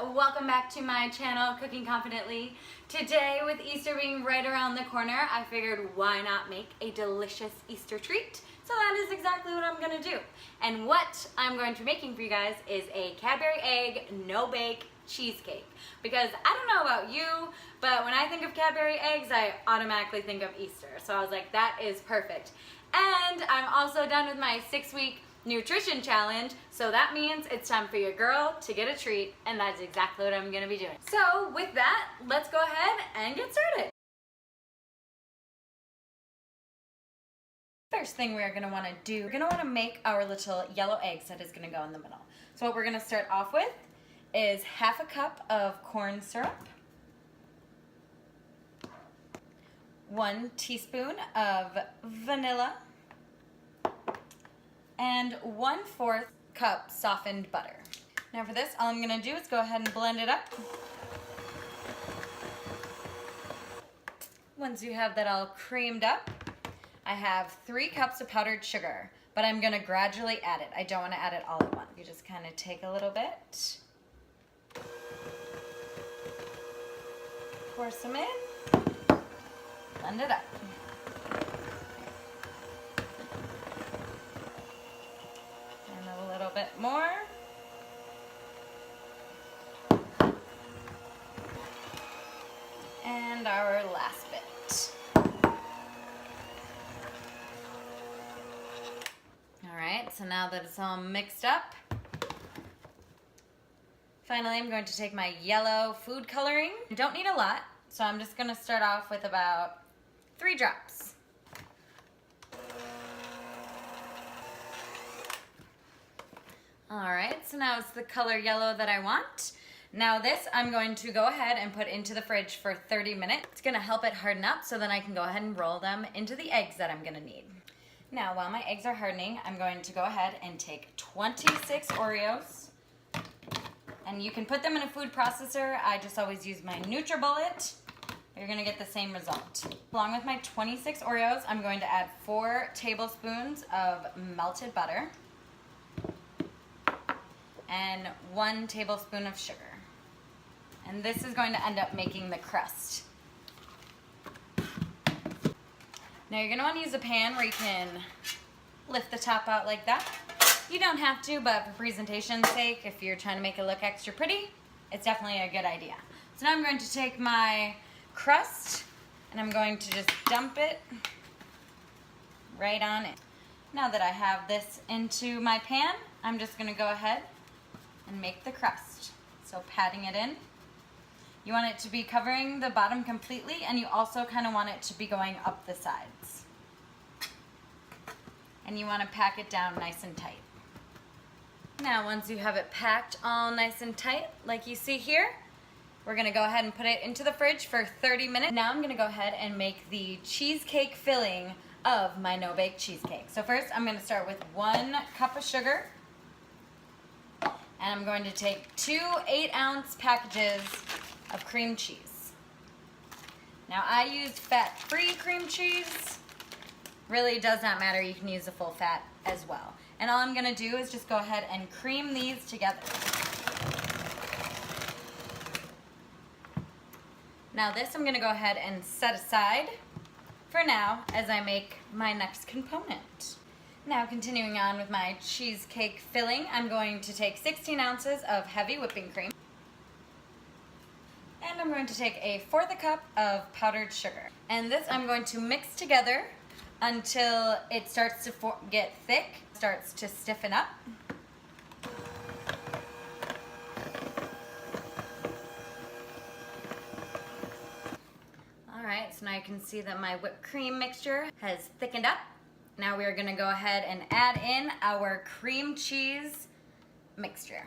welcome back to my channel, Cooking Confidently. Today, with Easter being right around the corner, I figured why not make a delicious Easter treat? So that is exactly what I'm gonna do. And what I'm going to be making for you guys is a Cadbury egg, no-bake cheesecake. Because I don't know about you, but when I think of Cadbury eggs, I automatically think of Easter. So I was like, that is perfect. And I'm also done with my 6-week nutrition challenge, so that means it's time for your girl to get a treat, and that's exactly what I'm gonna be doing. So with that, let's go ahead and get started. First thing we're gonna wanna do, we're gonna wanna make our little yellow eggs that is gonna go in the middle. So what we're gonna start off with is half a cup of corn syrup, 1 teaspoon of vanilla, and 1/4 cup softened butter. Now for this, all I'm gonna do is go ahead and blend it up. Once you have that all creamed up, I have 3 cups of powdered sugar, but I'm gonna gradually add it. I don't wanna add it all at once. You just kind of take a little bit, pour some in, blend it up. Bit more. And our last bit. All right, so now that it's all mixed up, finally I'm going to take my yellow food coloring. I don't need a lot, so I'm just gonna start off with about 3 drops. All right, so now it's the color yellow that I want. Now this I'm going to go ahead and put into the fridge for 30 minutes. It's gonna help it harden up so then I can go ahead and roll them into the eggs that I'm gonna need. Now while my eggs are hardening, I'm going to go ahead and take 26 Oreos, and you can put them in a food processor. I just always use my NutriBullet. You're gonna get the same result. Along with my 26 Oreos, I'm going to add 4 tablespoons of melted butter, and 1 tablespoon of sugar. And this is going to end up making the crust. Now you're gonna wanna use a pan where you can lift the top out like that. You don't have to, but for presentation's sake, if you're trying to make it look extra pretty, it's definitely a good idea. So now I'm going to take my crust and I'm going to just dump it right on it. Now that I have this into my pan, I'm just gonna go ahead and make the crust. So patting it in. You want it to be covering the bottom completely, and you also kind of want it to be going up the sides. And you want to pack it down nice and tight. Now once you have it packed all nice and tight, like you see here, we're gonna go ahead and put it into the fridge for 30 minutes. Now I'm gonna go ahead and make the cheesecake filling of my no-bake cheesecake. So first I'm gonna start with 1 cup of sugar, and I'm going to take 2 8-ounce packages of cream cheese. Now I use fat-free cream cheese. Really does not matter, you can use the full fat as well. And all I'm gonna do is just go ahead and cream these together. Now this I'm gonna go ahead and set aside for now as I make my next component. Now continuing on with my cheesecake filling, I'm going to take 16 ounces of heavy whipping cream. And I'm going to take 1/4 cup of powdered sugar. And this I'm going to mix together until it starts to get thick, starts to stiffen up. All right, so now you can see that my whipped cream mixture has thickened up. Now we are gonna go ahead and add in our cream cheese mixture.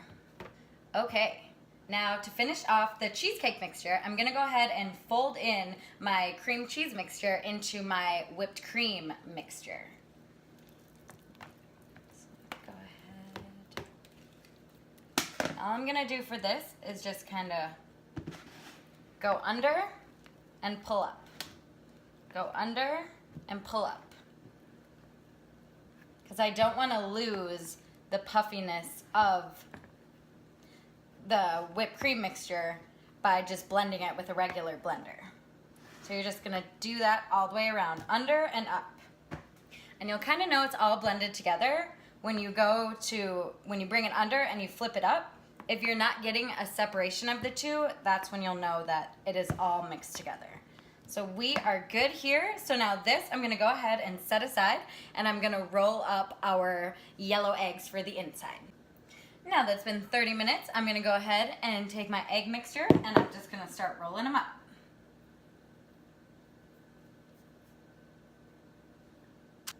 Okay, now to finish off the cheesecake mixture, I'm gonna go ahead and fold in my cream cheese mixture into my whipped cream mixture. So go ahead. All I'm gonna do for this is just kinda go under and pull up. Go under and pull up. Because I don't want to lose the puffiness of the whipped cream mixture by just blending it with a regular blender. So you're just gonna do that all the way around, under and up. And you'll kind of know it's all blended together when you bring it under and you flip it up. If you're not getting a separation of the two, that's when you'll know that it is all mixed together. So we are good here. So now this I'm gonna go ahead and set aside, and I'm gonna roll up our yellow eggs for the inside. Now that it's been 30 minutes, I'm gonna go ahead and take my egg mixture, and I'm just gonna start rolling them up.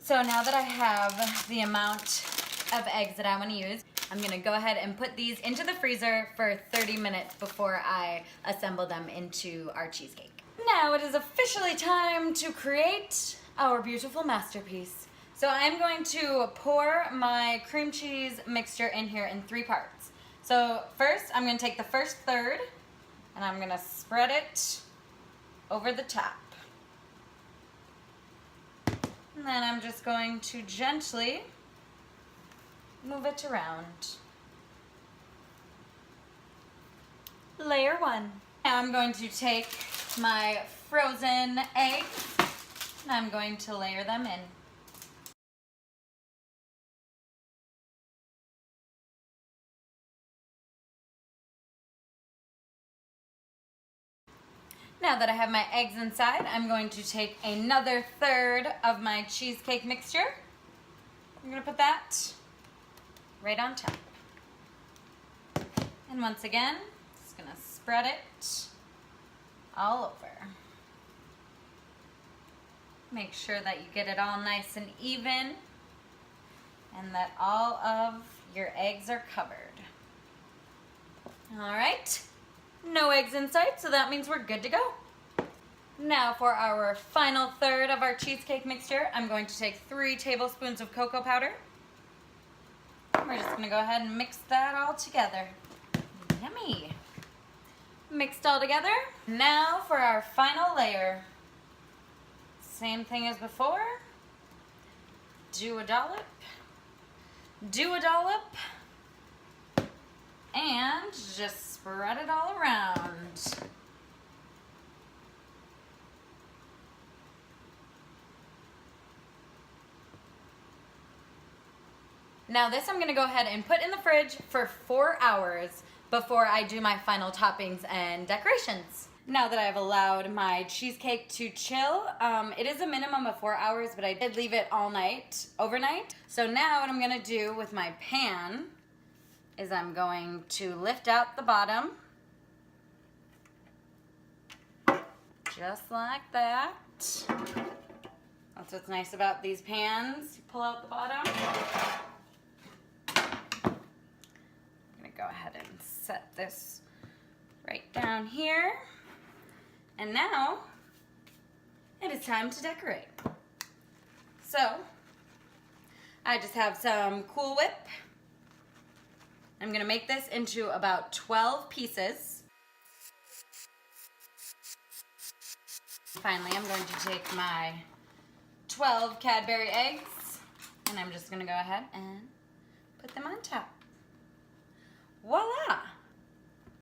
So now that I have the amount of eggs that I want to use, I'm gonna go ahead and put these into the freezer for 30 minutes before I assemble them into our cheesecake. Now it is officially time to create our beautiful masterpiece. So I'm going to pour my cream cheese mixture in here in 3 parts. So first I'm gonna take the first third and I'm gonna spread it over the top. And then I'm just going to gently move it around. Layer 1. Now I'm going to take my frozen eggs and I'm going to layer them in. Now that I have my eggs inside, I'm going to take another third of my cheesecake mixture. I'm going to put that right on top. And once again, just going to spread it all over. Make sure that you get it all nice and even and that all of your eggs are covered. All right. No eggs in sight, so that means we're good to go. Now for our final third of our cheesecake mixture, I'm going to take 3 tablespoons of cocoa powder. We're just gonna go ahead and mix that all together. Yummy. Mixed all together. Now for our final layer. Same thing as before. Do a dollop. Do a dollop. And just spread it all around. Now this I'm gonna go ahead and put in the fridge for 4 hours before I do my final toppings and decorations. Now that I've allowed my cheesecake to chill, it is a minimum of 4 hours, but I did leave it all night, overnight. So now what I'm gonna do with my pan is I'm going to lift out the bottom, just like that. That's what's nice about these pans. You pull out the bottom. I'm gonna go ahead and set this right down here. And now it is time to decorate. So I just have some Cool Whip. I'm gonna make this into about 12 pieces. Finally, I'm going to take my 12 Cadbury eggs and I'm just gonna go ahead and put them on top. Voila!